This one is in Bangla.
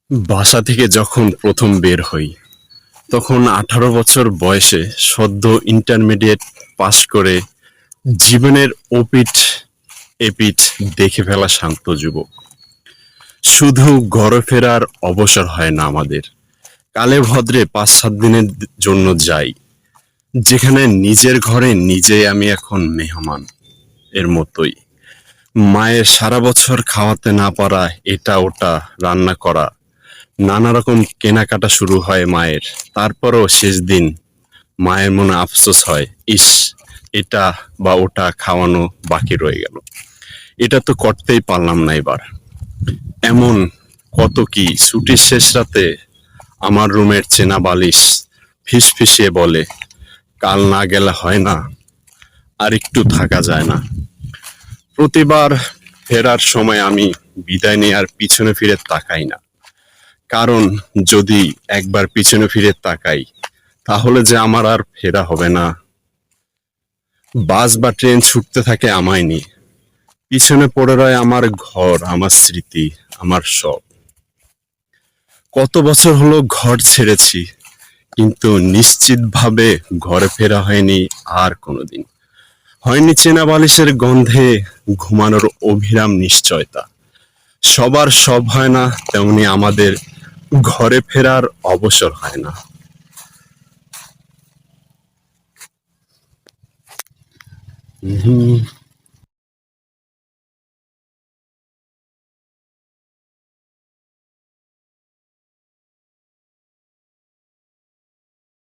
বাসা থেকে যখন প্রথম বের হই তখন 18 বছর বয়সে সদ্য ইন্টারমিডিয়েট পাশ করে জীবনের ওপিঠ এপিঠ দেখে ফেলা শান্ত যুবক। শুধু ঘরে ফেরার অবসর হয় না আমাদের, কালে ভদ্রে 5-7 দিনের জন্য যাই, যেখানে নিজের ঘরে নিজেই আমি এখন মেহমান এর মতোই। মায়ের সারা বছর খাওয়াতে না পারা, এটা ওটা রান্না করা, নানা রকম কেনাকাটা শুরু হয় মায়ের। তারপরও শেষ দিন মায়ের মনে আফসোস হয়, ইস, এটা বা ওটা খাওয়ানো বাকি রয়ে গেল, এটা তো করতেই পারলাম না এবার। এমন কত কি! ছুটির শেষ রাতে আমার রুমের চেনা বালিশ ফিসফিসিয়ে বলে, কাল না গেলে হয় না, আর একটু থাকা যায় না। প্রতিবার ফেরার সময় আমি বিদায় নিয়ে আর পিছনে ফিরে তাকাই না, কারণ যদি একবার পিছনে ফিরে তাকাই তাহলে যে আমার আর ফেরা হবে না। বাস বা ট্রেন ছুটতে থাকে আমায় নিয়ে, পিছনে পড়ে রয় আমার ঘর, আমার স্মৃতি, আমার সব। কত বছর হলো ঘর ছেড়েছি, কিন্তু নিশ্চিতভাবে ঘরে ফেরা হয়নি আর কোনোদিন। হয়নি চেনা বালিশের গন্ধে ঘুমানোর অবিরাম নিশ্চয়তা। সবার সব হয় না, তেমনি আমাদের ঘরে ফেরার অবসর হয় না।